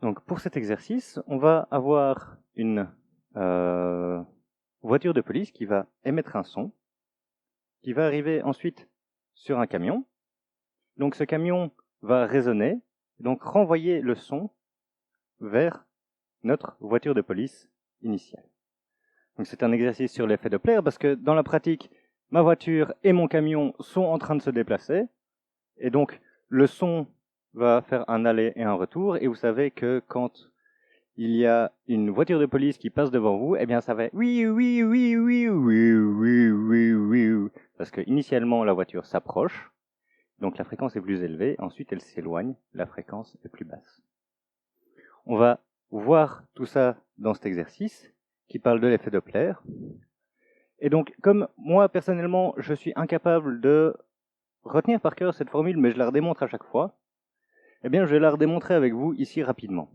Donc pour cet exercice, on va avoir une voiture de police qui va émettre un son, qui va arriver ensuite sur un camion. Donc ce camion va résonner, donc renvoyer le son vers notre voiture de police initiale. Donc c'est un exercice sur l'effet Doppler parce que dans la pratique, ma voiture et mon camion sont en train de se déplacer et donc le son va faire un aller et un retour et vous savez que quand il y a une voiture de police qui passe devant vous, eh bien ça va oui oui oui oui oui oui oui oui parce que initialement la voiture s'approche, donc la fréquence est plus élevée, ensuite elle s'éloigne, la fréquence est plus basse. On va voir tout ça dans cet exercice qui parle de l'effet Doppler. Et donc, comme moi, personnellement, je suis incapable de retenir par cœur cette formule, mais je la redémontre à chaque fois, eh bien, je vais la redémontrer avec vous ici rapidement.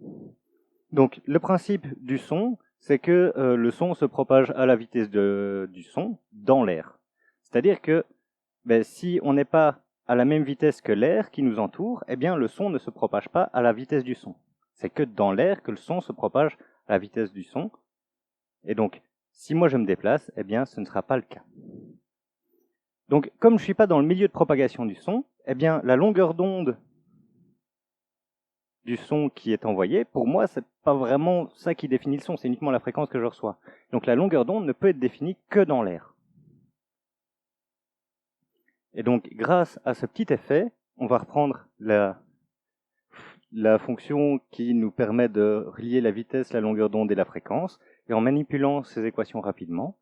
Donc, le principe du son, c'est que le son se propage à la vitesse du son dans l'air. C'est-à-dire que si on n'est pas à la même vitesse que l'air qui nous entoure, eh bien, le son ne se propage pas à la vitesse du son. C'est que dans l'air que le son se propage à la vitesse du son. Et donc, si moi je me déplace, eh bien, ce ne sera pas le cas. Donc, comme je ne suis pas dans le milieu de propagation du son, eh bien, la longueur d'onde du son qui est envoyé, pour moi, c'est pas vraiment ça qui définit le son, c'est uniquement la fréquence que je reçois. Donc, la longueur d'onde ne peut être définie que dans l'air. Et donc, grâce à ce petit effet, on va reprendre la fonction qui nous permet de relier la vitesse, la longueur d'onde et la fréquence. Et en manipulant ces équations rapidement,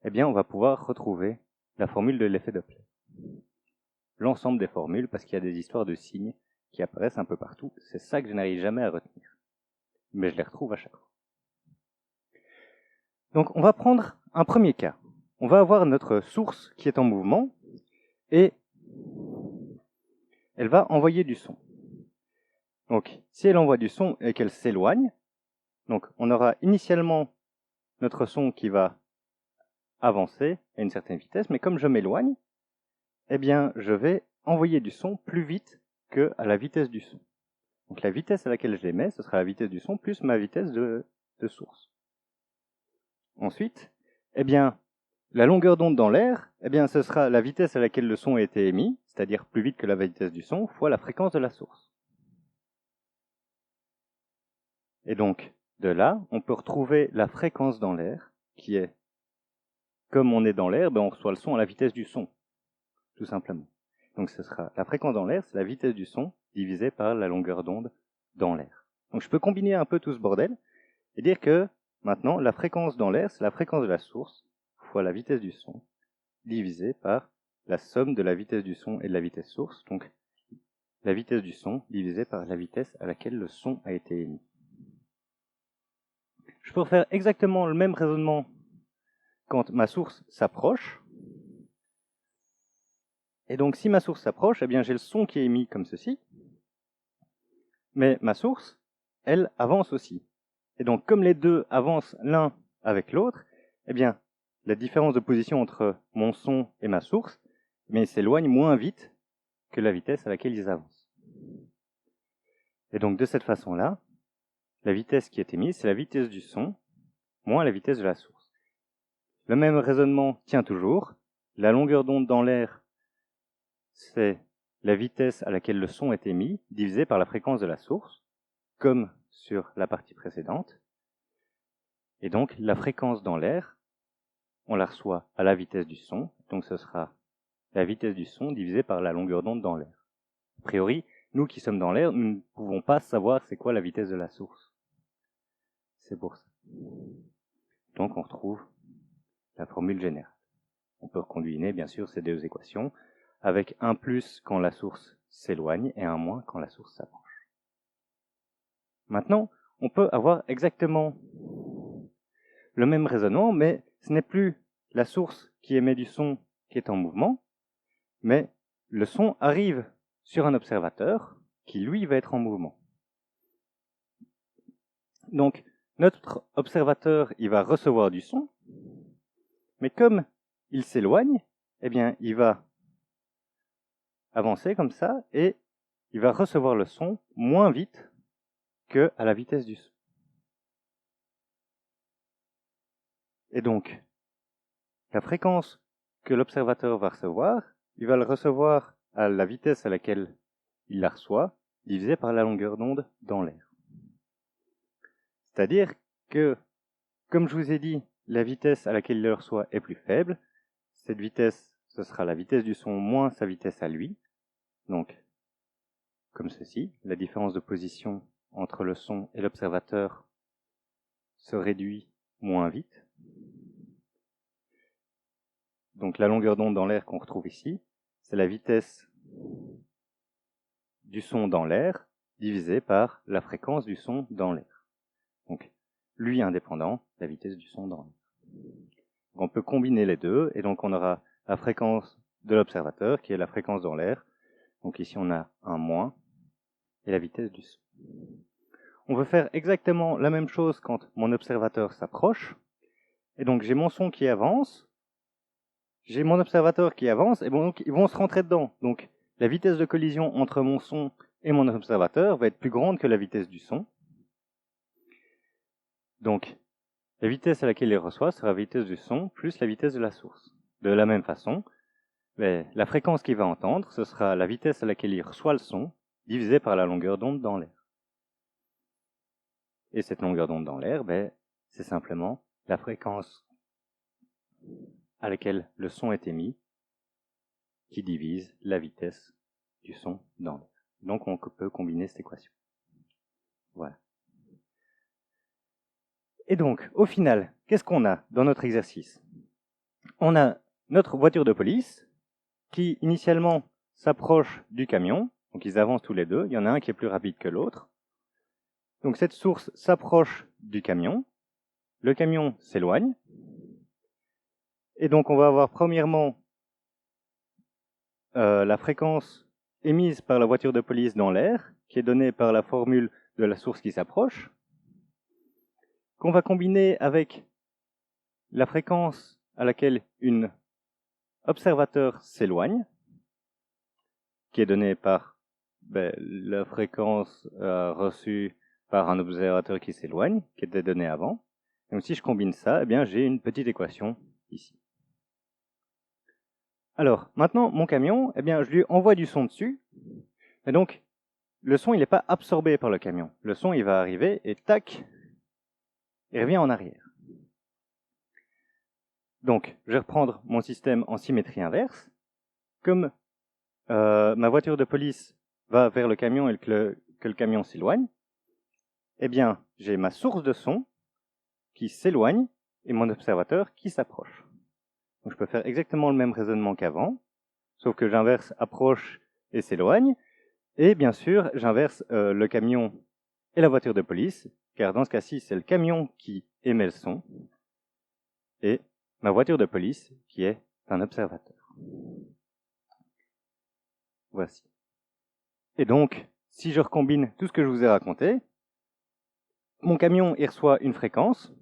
eh bien, on va pouvoir retrouver la formule de l'effet Doppler. L'ensemble des formules, parce qu'il y a des histoires de signes qui apparaissent un peu partout. C'est ça que je n'arrive jamais à retenir. Mais je les retrouve à chaque fois. Donc, on va prendre un premier cas. On va avoir notre source qui est en mouvement et elle va envoyer du son. Donc, si elle envoie du son et qu'elle s'éloigne, donc on aura initialement notre son qui va avancer à une certaine vitesse, mais comme je m'éloigne, eh bien, je vais envoyer du son plus vite que à la vitesse du son. Donc la vitesse à laquelle je l'émets, ce sera la vitesse du son plus ma vitesse de source. Ensuite, eh bien, la longueur d'onde dans l'air, eh bien, ce sera la vitesse à laquelle le son a été émis, c'est-à-dire plus vite que la vitesse du son, fois la fréquence de la source. Et donc, de là, on peut retrouver la fréquence dans l'air, qui est, comme on est dans l'air, on reçoit le son à la vitesse du son, tout simplement. Donc ce sera la fréquence dans l'air, c'est la vitesse du son divisée par la longueur d'onde dans l'air. Donc je peux combiner un peu tout ce bordel et dire que maintenant la fréquence dans l'air, c'est la fréquence de la source fois la vitesse du son divisée par la somme de la vitesse du son et de la vitesse source, donc la vitesse du son divisée par la vitesse à laquelle le son a été émis. Je peux faire exactement le même raisonnement quand ma source s'approche. Et donc si ma source s'approche, eh bien j'ai le son qui est émis comme ceci. Mais ma source, elle, avance aussi. Et donc, comme les deux avancent l'un avec l'autre, eh bien, la différence de position entre mon son et ma source, mais s'éloigne moins vite que la vitesse à laquelle ils avancent. Et donc, de cette façon-là, la vitesse qui est émise, c'est la vitesse du son moins la vitesse de la source. Le même raisonnement tient toujours. La longueur d'onde dans l'air, c'est la vitesse à laquelle le son est émis divisée par la fréquence de la source, comme sur la partie précédente. Et donc, la fréquence dans l'air, on la reçoit à la vitesse du son, donc ce sera la vitesse du son divisée par la longueur d'onde dans l'air. A priori, nous qui sommes dans l'air, nous ne pouvons pas savoir c'est quoi la vitesse de la source. C'est pour ça. Donc, on retrouve la formule générale. On peut recombiner, bien sûr, ces deux équations, avec un plus quand la source s'éloigne et un moins quand la source s'approche. Maintenant, on peut avoir exactement le même raisonnement, mais ce n'est plus la source qui émet du son qui est en mouvement, mais le son arrive sur un observateur qui, lui, va être en mouvement. Donc, notre observateur, il va recevoir du son, mais comme il s'éloigne, eh bien, il va avancer comme ça, et il va recevoir le son moins vite qu'à la vitesse du son. Et donc, la fréquence que l'observateur va recevoir, il va le recevoir à la vitesse à laquelle il la reçoit, divisé par la longueur d'onde dans l'air. C'est-à-dire que, comme je vous ai dit, la vitesse à laquelle il le reçoit est plus faible. Cette vitesse, ce sera la vitesse du son moins sa vitesse à lui. Donc, comme ceci, la différence de position entre le son et l'observateur se réduit moins vite. Donc la longueur d'onde dans l'air qu'on retrouve ici, c'est la vitesse du son dans l'air divisée par la fréquence du son dans l'air. Donc lui indépendant, la vitesse du son dans l'air. On peut combiner les deux et donc on aura la fréquence de l'observateur qui est la fréquence dans l'air. Donc ici on a un moins et la vitesse du son. On veut faire exactement la même chose quand mon observateur s'approche. Et donc j'ai mon son qui avance, j'ai mon observateur qui avance, et bon, donc ils vont se rentrer dedans. Donc la vitesse de collision entre mon son et mon observateur va être plus grande que la vitesse du son. Donc la vitesse à laquelle il reçoit sera la vitesse du son plus la vitesse de la source. De la même façon, la fréquence qu'il va entendre, ce sera la vitesse à laquelle il reçoit le son, divisée par la longueur d'onde dans l'air. Et cette longueur d'onde dans l'air, c'est simplement la fréquence à laquelle le son est émis, qui divise la vitesse du son dans l'air. Donc on peut combiner cette équation. Voilà. Et donc, au final, qu'est-ce qu'on a dans notre exercice? On a notre voiture de police qui initialement s'approche du camion, donc ils avancent tous les deux, il y en a un qui est plus rapide que l'autre. Donc cette source s'approche du camion, le camion s'éloigne, et donc on va avoir premièrement la fréquence émise par la voiture de police dans l'air, qui est donnée par la formule de la source qui s'approche, qu'on va combiner avec la fréquence à laquelle un observateur s'éloigne, qui est donnée par la fréquence reçue par un observateur qui s'éloigne, qui était donnée avant. Donc si je combine ça, eh bien j'ai une petite équation ici. Alors, maintenant, mon camion, eh bien, je lui envoie du son dessus, et donc, le son, il n'est pas absorbé par le camion. Le son, il va arriver, et tac, il revient en arrière. Donc, je vais reprendre mon système en symétrie inverse. Comme ma voiture de police va vers le camion et que le camion s'éloigne, eh bien, j'ai ma source de son qui s'éloigne et mon observateur qui s'approche. Donc, je peux faire exactement le même raisonnement qu'avant, sauf que j'inverse approche et s'éloigne. Et bien sûr, j'inverse le camion et la voiture de police, car dans ce cas-ci, c'est le camion qui émet le son et ma voiture de police qui est un observateur. Voici. Et donc, si je recombine tout ce que je vous ai raconté, mon camion, il reçoit une fréquence,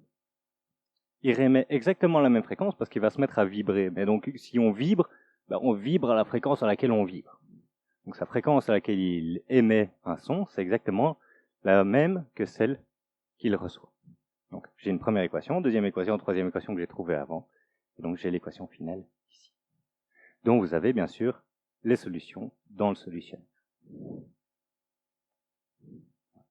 il réémet exactement la même fréquence parce qu'il va se mettre à vibrer. Mais donc, si on vibre à la fréquence à laquelle on vibre. Donc, sa fréquence à laquelle il émet un son, c'est exactement la même que celle qu'il reçoit. Donc, j'ai une première équation, deuxième équation, troisième équation que j'ai trouvée avant. Et donc, j'ai l'équation finale ici. Donc, vous avez bien sûr les solutions dans le solutionnaire.